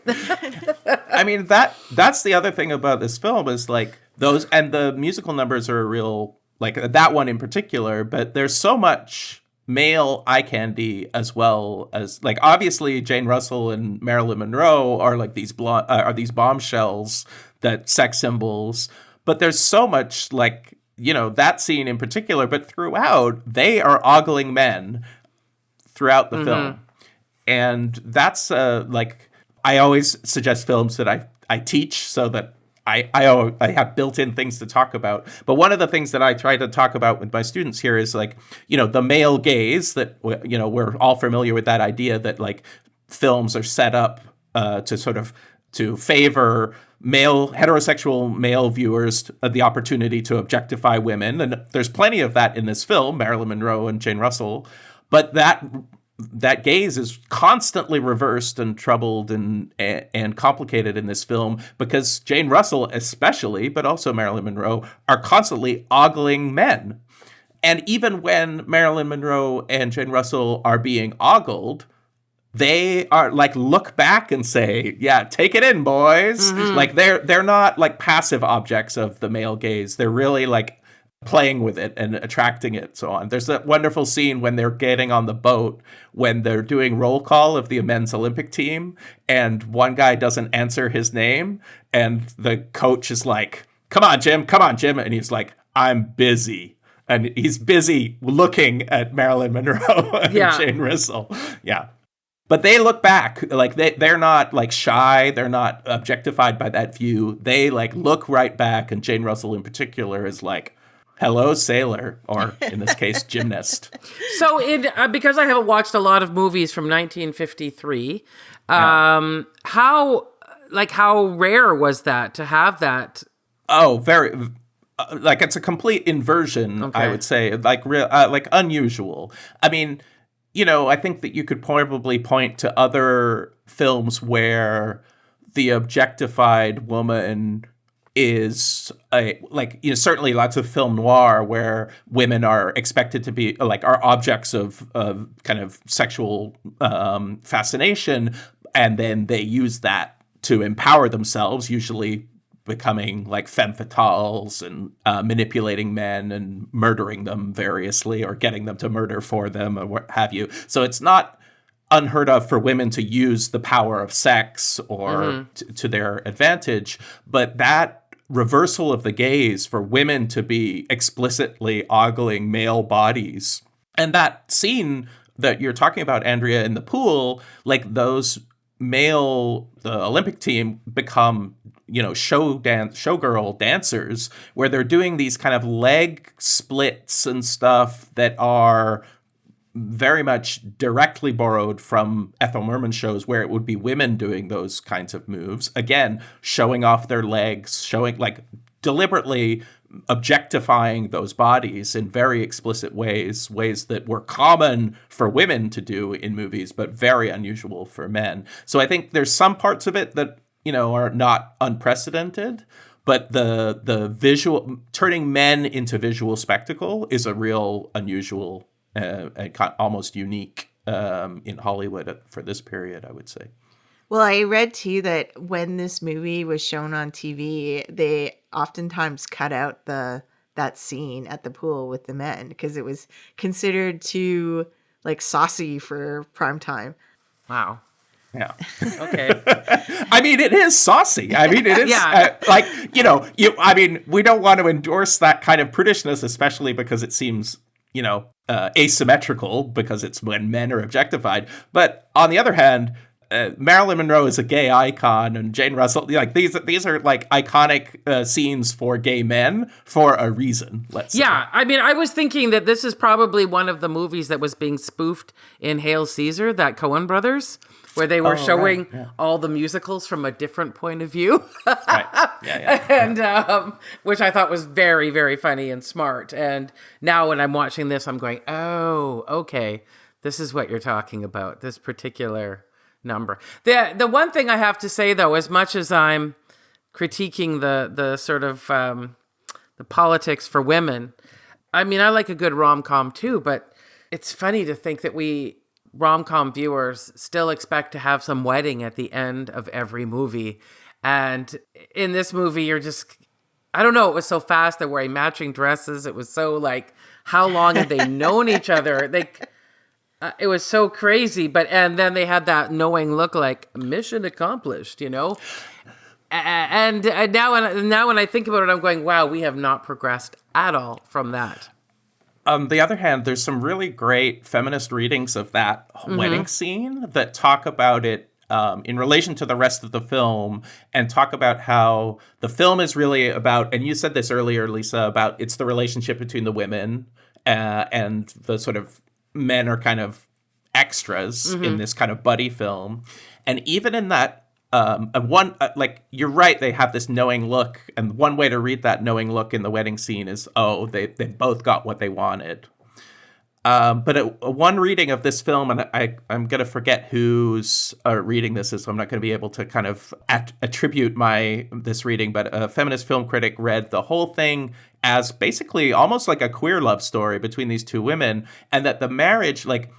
I mean, that's the other thing about this film is like those, and the musical numbers are a real, like that one in particular, but there's so much male eye candy as well as, like, obviously Jane Russell and Marilyn Monroe are like these bombshells, that sex symbols, but there's so much, like, you know, that scene in particular, but throughout they are ogling men throughout the film. And that's like, I always suggest films that I teach so that I have built-in things to talk about. But one of the things that I try to talk about with my students here is, like, you know, the male gaze, that, you know, we're all familiar with that idea that, like, films are set up to sort of to favor heterosexual male viewers the opportunity to objectify women. And there's plenty of that in this film, Marilyn Monroe and Jane Russell. But that gaze is constantly reversed and troubled and complicated in this film, because Jane Russell especially, but also Marilyn Monroe, are constantly ogling men. And even when Marilyn Monroe and Jane Russell are being ogled, they are like, look back and say, yeah, take it in, boys. Like they're not like passive objects of the male gaze. They're really like playing with it and attracting it, so on. There's that wonderful scene when they're getting on the boat, when they're doing roll call of the men's Olympic team, and one guy doesn't answer his name, and the coach is like, come on, Jim, and he's like, I'm busy. And he's busy looking at Marilyn Monroe and Jane Russell. Yeah. But they look back, like they're not like shy. They're not objectified by that view. They like look right back. And Jane Russell in particular is like, hello, sailor, or in this case, gymnast.
So because I haven't watched a lot of movies from 1953, how rare was that to have that?
Oh, very, like it's a complete inversion, okay. I would say, like unusual. I mean, you know, I think that you could probably point to other films where the objectified woman is certainly lots of film noir where women are expected to be like are objects of kind of sexual fascination, and then they use that to empower themselves, usually becoming like femme fatales and manipulating men and murdering them variously, or getting them to murder for them, or what have you. So it's not unheard of for women to use the power of sex or to their advantage, but that reversal of the gaze for women to be explicitly ogling male bodies. And that scene that you're talking about, Andrea, in the pool, like those the Olympic team become, you know, showgirl dancers, where they're doing these kind of leg splits and stuff that are very much directly borrowed from Ethel Merman shows, where it would be women doing those kinds of moves. Again, showing off their legs, showing like deliberately objectifying those bodies in very explicit ways that were common for women to do in movies, but very unusual for men. So I think there's some parts of it that, you know, are not unprecedented, but the visual, turning men into visual spectacle is a real unusual and almost unique in Hollywood for this period, I would say.
Well, I read too that when this movie was shown on TV, they oftentimes cut out that scene at the pool with the men because it was considered too like saucy for prime time.
Wow.
Yeah.
Okay.
I mean, it is saucy. I mean, it is like, you know, I mean, we don't want to endorse that kind of prudishness, especially because it seems, you know, asymmetrical because it's when men are objectified. But on the other hand, Marilyn Monroe is a gay icon, and Jane Russell, like these are like iconic scenes for gay men for a reason. Let's say.
Yeah, I mean, I was thinking that this is probably one of the movies that was being spoofed in Hail Caesar, that Coen brothers, where they were showing all the musicals from a different point of view.
Right. Yeah.
And which I thought was very, very funny and smart. And now when I'm watching this, I'm going, oh, okay, this is what you're talking about, this particular number. The one thing I have to say, though, as much as I'm critiquing the sort of the politics for women, I mean, I like a good rom-com too, but it's funny to think that we rom-com viewers still expect to have some wedding at the end of every movie. And in this movie, you're just, I don't know, it was so fast. They're wearing matching dresses. It was so like, how long had they known each other? It was so crazy. And then they had that knowing look like mission accomplished, you know? And now when I think about it, I'm going, wow, we have not progressed at all from that.
On the other hand, there's some really great feminist readings of that wedding scene that talk about it in relation to the rest of the film and talk about how the film is really about, and you said this earlier, Lisa, about it's the relationship between the women and the sort of men are kind of extras in this kind of buddy film. And even in that, you're right, they have this knowing look, and one way to read that knowing look in the wedding scene is, oh, they both got what they wanted. But one reading of this film, and I'm going to forget whose reading this is, so I'm not going to be able to kind of attribute this reading, but a feminist film critic read the whole thing as basically almost like a queer love story between these two women, and that the marriage, like,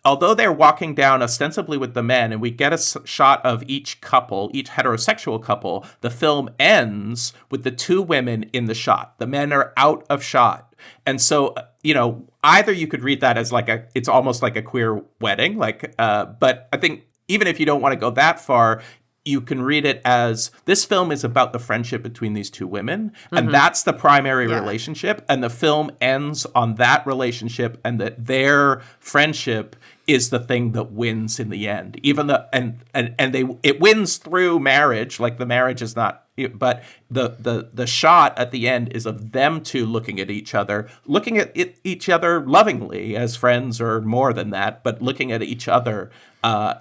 although they're walking down ostensibly with the men and we get a shot of each couple, each heterosexual couple, the film ends with the two women in the shot. The men are out of shot. And so, you know, either you could read that as like it's almost like a queer wedding, but I think even if you don't want to go that far, you can read it as this film is about the friendship between these two women, and that's the primary relationship, and the film ends on that relationship, and that their friendship is the thing that wins in the end. Even it wins through marriage, like the marriage is not, but the shot at the end is of them two looking at each other lovingly as friends or more than that, but looking at each other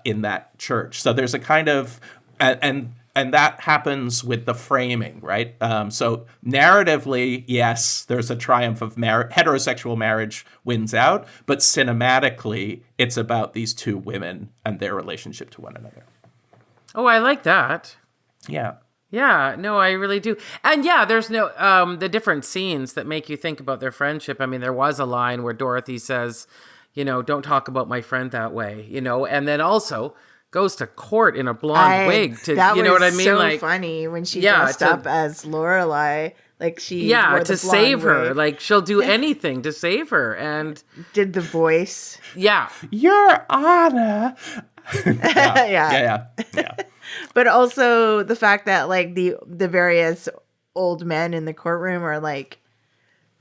in that church. So there's a kind of and that happens with the framing, right? So narratively, yes, there's a triumph of heterosexual marriage wins out, but cinematically, it's about these two women and their relationship to one another.
Oh, I like that.
Yeah.
Yeah, no, I really do. And yeah, there's no, the different scenes that make you think about their friendship. I mean, there was a line where Dorothy says, you know, don't talk about my friend that way, you know, and then also goes to court in a blonde wig to, you know what I mean?
So
like,
funny when she dressed up as Lorelai, like she wore the
to save her,
wig.
like she'll do anything to save her, and
did the voice.
Yeah,
Your Honor.
Yeah. But also the fact that like the various old men in the courtroom are like,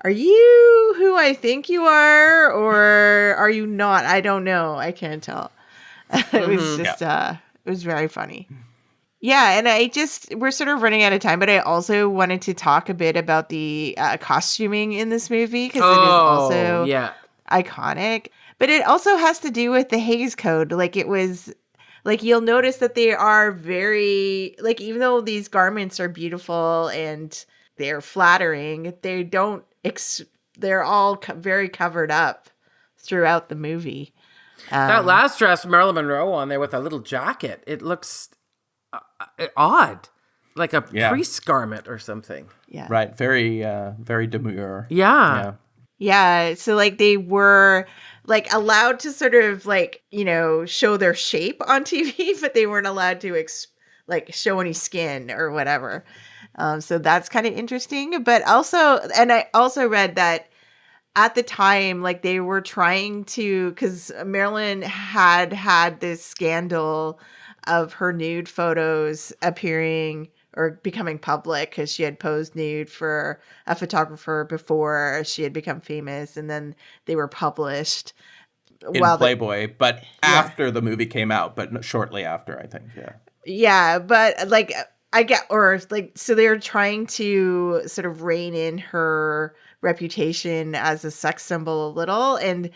are you who I think you are, or are you not? I don't know. I can't tell. It was just, it was very funny. Yeah, and we're sort of running out of time, but I also wanted to talk a bit about the costuming in this movie, because it is also iconic. But it also has to do with the Hays Code. Like, it was, like, you'll notice that they are very, like, even though these garments are beautiful and they're flattering, they don't, they're all very covered up throughout the movie.
That last dress, Marilyn Monroe on there with a little jacket, it looks odd, like a priest's garment or something.
Yeah.
Right. Very, very demure.
Yeah. So like they were like allowed to sort of like, you know, show their shape on TV, but they weren't allowed to like show any skin or whatever. So that's kind of interesting. But also, and I also read that at the time, like they were trying to, because Marilyn had this scandal of her nude photos appearing or becoming public because she had posed nude for a photographer before she had become famous, and then they were published
in Playboy, but after the movie came out, but shortly after, I think.
Yeah, but like so they were trying to sort of rein in her reputation as a sex symbol a little, and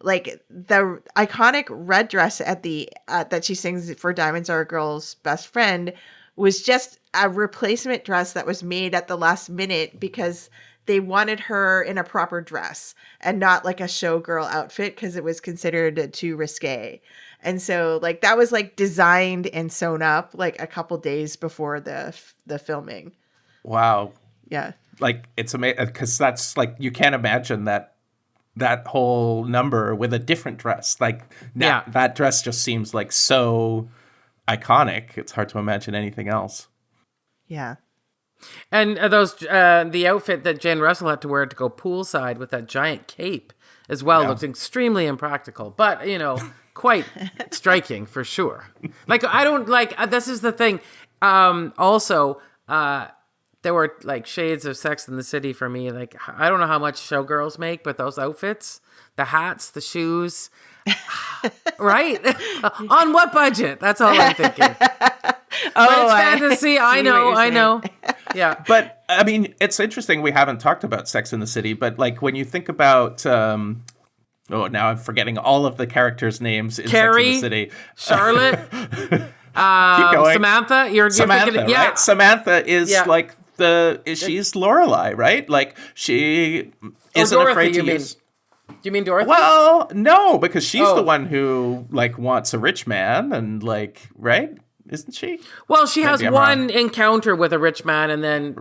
like the iconic red dress that she sings for Diamonds Are a Girl's Best Friend was just a replacement dress that was made at the last minute because they wanted her in a proper dress and not like a showgirl outfit because it was considered too risque. And so like that was like designed and sewn up like a couple days before the filming.
Wow.
Yeah.
like, it's amazing because that's like, you can't imagine that whole number with a different dress. Like, that dress just seems like so iconic. It's hard to imagine anything else.
Yeah.
And the outfit that Jane Russell had to wear to go poolside with that giant cape as well looked extremely impractical, but quite striking for sure. Like, I don't like. This is the thing. Also, there were like shades of Sex in the City for me. Like, I don't know how much showgirls make, but those outfits, the hats, the shoes, right? On what budget? That's all I'm thinking. But it's fantasy. I know. Yeah.
But I mean, it's interesting. We haven't talked about Sex in the City, but like when you think about, now I'm forgetting all of the characters' names in
Carrie,
Sex in the City.
Charlotte,
Keep going.
Samantha.
Samantha, right?
Yeah.
Samantha is like she's Lorelai, right? Like she isn't
Dorothy,
afraid to
you mean?
use.
Do you mean Dorothy?
Well, no, because she's the one who like wants a rich man and like, right? Isn't she?
Well, she has
Maybe I'm
one
wrong.
encounter with a rich man and then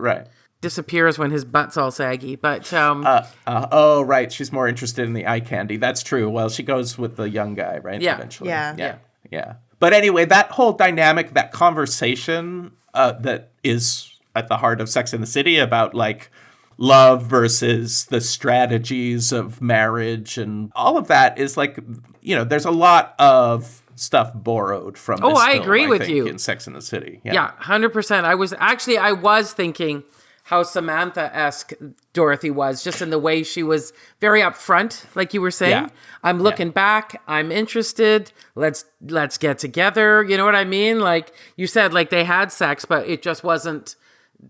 disappears when his butt's all saggy. But
right, she's more interested in the eye candy. That's true. Well, she goes with the young guy, right?
Yeah.
Eventually.
Yeah.
But anyway, that whole dynamic, that conversation that is at the heart of Sex in the City about like love versus the strategies of marriage and all of that is like, there's a lot of stuff borrowed from this
I
film,
agree with
think,
you.
in Sex in the City.
Yeah, 100%. I was thinking how Samantha-esque Dorothy was, just in the way she was very upfront, like you were saying.
Yeah.
I'm looking back. I'm interested. Let's get together. You know what I mean? Like you said, like they had sex, but it just wasn't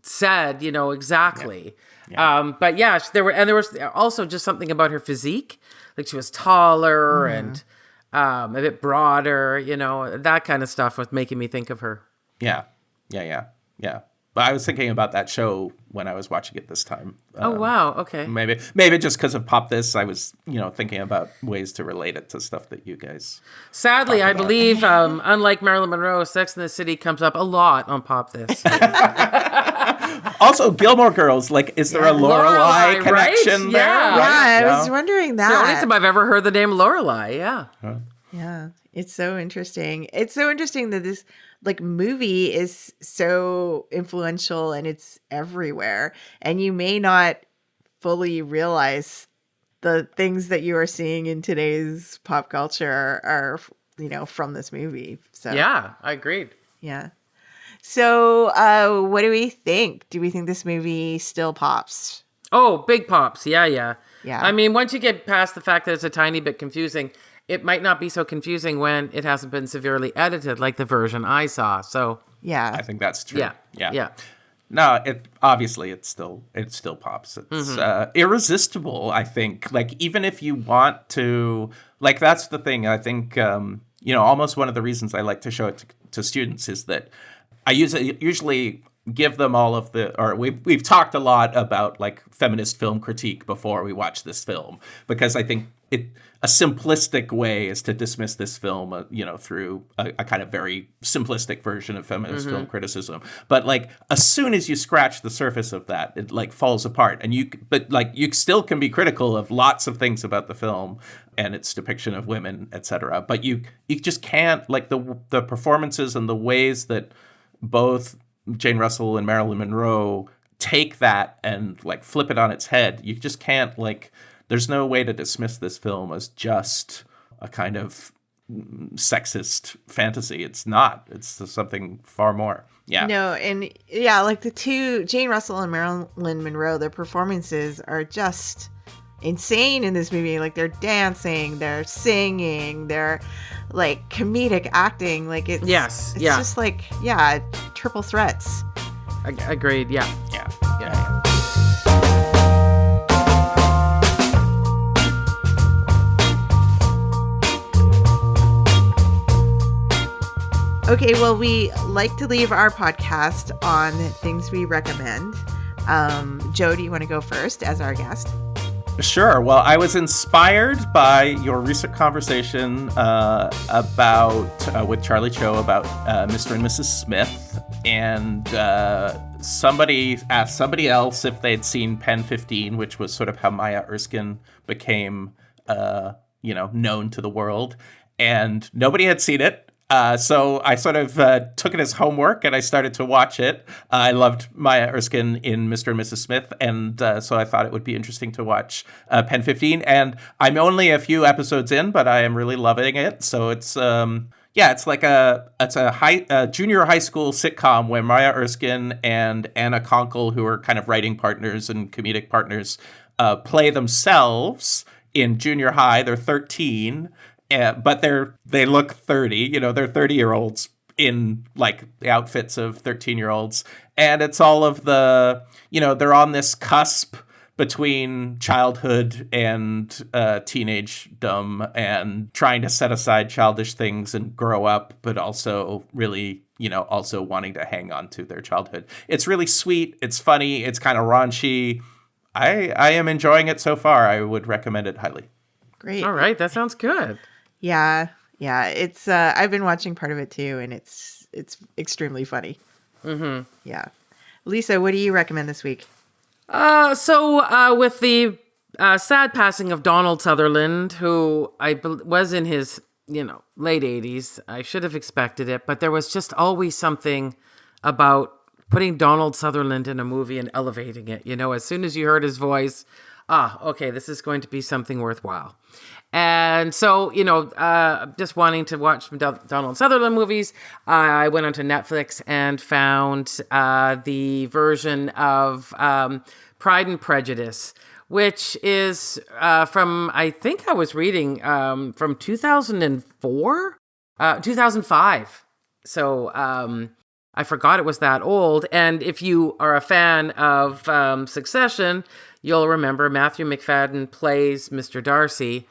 said, exactly. Yeah. But yeah, there was also just something about her physique. Like she was taller and a bit broader, that kind of stuff was making me think of her.
Yeah. But I was thinking about that show when I was watching it this time.
Oh, wow. Okay.
Maybe just because of Pop This, I was, thinking about ways to relate it to stuff that you guys.
Sadly, I believe, unlike Marilyn Monroe, Sex in the City comes up a lot on Pop This.
Also, Gilmore Girls, like, is there a Lorelai connection there?
Yeah.
Right?
I was wondering that.
It's the only time I've ever heard the name Lorelai, yeah.
Yeah, it's so interesting. It's so interesting that this like movie is so influential and it's everywhere. And you may not fully realize the things that you are seeing in today's pop culture are, from this movie. So
yeah, I agreed.
Yeah. So what do we think? Do we think this movie still pops?
Oh, big pops. Yeah.
Yeah.
I mean, once you get past the fact that it's a tiny bit confusing, it might not be so confusing when it hasn't been severely edited like the version I saw. So
yeah,
I think that's true.
Yeah.
No, it still pops. It's irresistible, I think. Like, even if you want to, like, that's the thing. I think, almost one of the reasons I like to show it to students is that I usually give them all of we've talked a lot about like feminist film critique before we watch this film, because I think a simplistic way is to dismiss this film, through a kind of very simplistic version of feminist film criticism. But like, as soon as you scratch the surface of that, it like falls apart. And you still can be critical of lots of things about the film and its depiction of women, etc. But you just can't, like, the performances and the ways that both Jane Russell and Marilyn Monroe take that and like flip it on its head. You just can't, like, there's no way to dismiss this film as just a kind of sexist fantasy. It's not. It's something far more. Yeah.
No, and yeah, like the two, Jane Russell and Marilyn Monroe, their performances are just insane in this movie. Like, they're dancing, they're singing, they're like comedic acting. Like, it's just like, triple threats.
Agreed. Yeah.
Okay, well, we like to leave our podcast on things we recommend. Joe, do you want to go first as our guest?
Sure. Well, I was inspired by your recent conversation with Charlie Cho about Mr. and Mrs. Smith, and somebody asked somebody else if they'd seen Pen 15, which was sort of how Maya Erskine became, known to the world. And nobody had seen it. So I sort of took it as homework and I started to watch it. I loved Maya Erskine in Mr. and Mrs. Smith. And so I thought it would be interesting to watch Pen 15. And I'm only a few episodes in, but I am really loving it. So it's... it's like a junior high school sitcom where Maya Erskine and Anna Konkle, who are kind of writing partners and comedic partners, play themselves in junior high. They're 13, but they look 30. They're 30-year-olds in like the outfits of 13-year-olds, and it's all of the they're on this cusp between childhood and teenagedom and trying to set aside childish things and grow up, but also really, also wanting to hang on to their childhood. It's really sweet. It's funny. It's kind of raunchy. I am enjoying it so far. I would recommend it highly.
Great.
All right. That sounds good.
Yeah. Yeah. It's, I've been watching part of it too, and it's extremely funny. Mm-hmm. Yeah. Lisa, what do you recommend this week?
With the sad passing of Donald Sutherland, who was in his, late 80s, I should have expected it, but there was just always something about putting Donald Sutherland in a movie and elevating it. As soon as you heard his voice, okay, this is going to be something worthwhile. And so, just wanting to watch some Donald Sutherland movies, I went onto Netflix and found the version of Pride and Prejudice, which is from, I think I was reading, from 2004? 2005. So I forgot it was that old. And if you are a fan of Succession, you'll remember Matthew McFadden plays Mr. Darcy,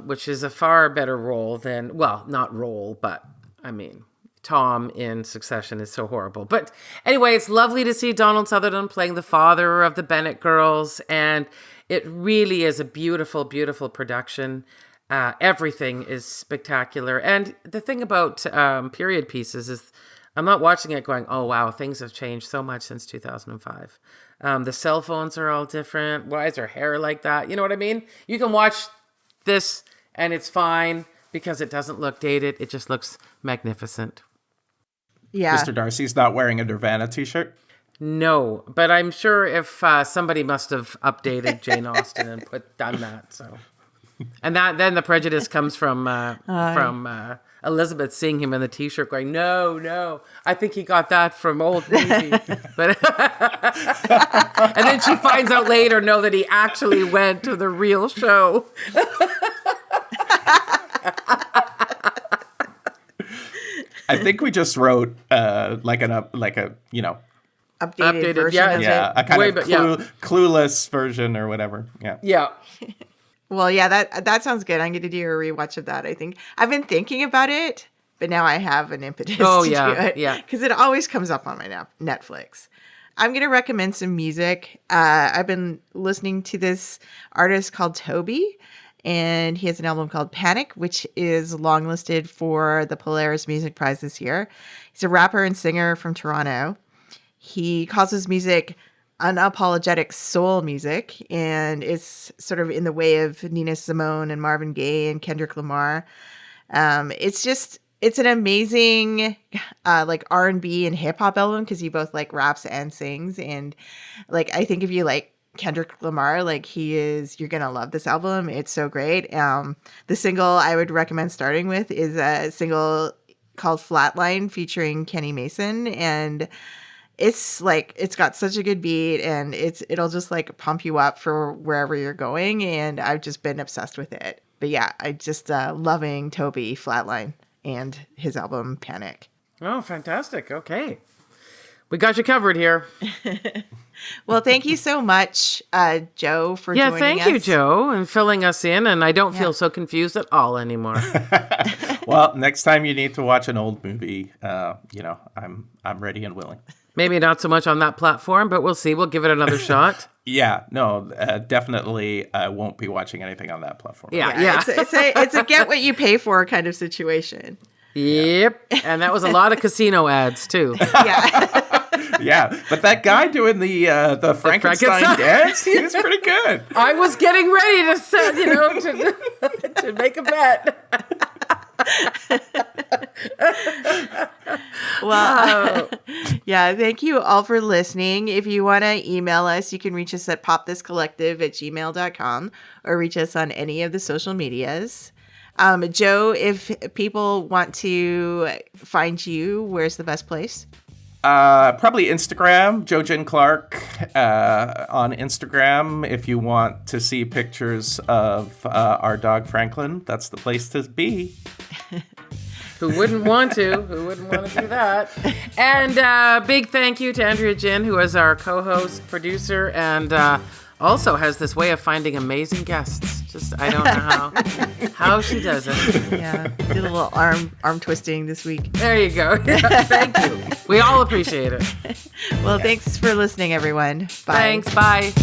which is a far better role than, well, not role, but I mean, Tom in Succession is so horrible. But anyway, it's lovely to see Donald Sutherland playing the father of the Bennett girls. And it really is a beautiful, beautiful production. Everything is spectacular. And the thing about period pieces is I'm not watching it going, oh, wow, things have changed so much since 2005. The cell phones are all different. Why is her hair like that? You know what I mean? You can watch this and it's fine because it doesn't look dated. It just looks magnificent.
Yeah.
Mr. Darcy's not wearing a Nirvana t-shirt?
No, but I'm sure if somebody must have updated Jane Austen and done that. So, and then the prejudice comes from Elizabeth seeing him in the t-shirt going, no, I think he got that from old movie. But and then she finds out later, no, that he actually went to the real show.
I think we just wrote updated
version of it.
A kind of clueless version or whatever. Yeah.
Well, yeah, that sounds good. I'm going to do a rewatch of that, I think. I've been thinking about it, but now I have an impetus to do it.
Yeah.
Because it always comes up on my Netflix. I'm going to recommend some music. I've been listening to this artist called Toby, and he has an album called Panic, which is longlisted for the Polaris Music Prize this year. He's a rapper and singer from Toronto. He calls his music unapologetic soul music, and it's sort of in the way of Nina Simone and Marvin Gaye and Kendrick Lamar. It's an amazing like R&B and hip hop album because he both like raps and sings. And like, I think if you like Kendrick Lamar, like you're going to love this album. It's so great. The single I would recommend starting with is a single called Flatline featuring Kenny Mason. And it's got such a good beat, and it'll just like pump you up for wherever you're going. And I've just been obsessed with it. But yeah, I just loving Toby Flatline and his album Panic.
Oh, fantastic. Okay. We got you covered here.
Well, thank you so much, Joe, for joining us.
Yeah, thank you, Joe, and filling us in. And I don't feel so confused at all anymore.
Well, next time you need to watch an old movie, I'm ready and willing.
Maybe not so much on that platform, but we'll see. We'll give it another shot.
Yeah, no, definitely I won't be watching anything on that platform.
Yeah.
It's a get what you pay for kind of situation.
Yep. And that was a lot of casino ads, too.
Yeah.
Yeah, but that guy doing the Frankenstein dance, he was pretty good.
I was getting ready to set, to make a bet.
Well, yeah, thank you all for listening. If you want to email us, you can reach us at popthiscollective@gmail.com or reach us on any of the social medias. Joe, if people want to find you, where's the best place?
Probably Instagram, Joe Gin Clark on Instagram. If you want to see pictures of our dog Franklin, that's the place to be.
Who wouldn't want to? Who wouldn't want to do that? And big thank you to Andrea Gin, who is our co-host, producer, and also has this way of finding amazing guests. Just, I don't know how she does it.
Yeah, did a little arm twisting this week.
There you go. Yeah, thank you. We all appreciate it.
Well, thanks for listening, everyone. Bye.
Thanks. Bye.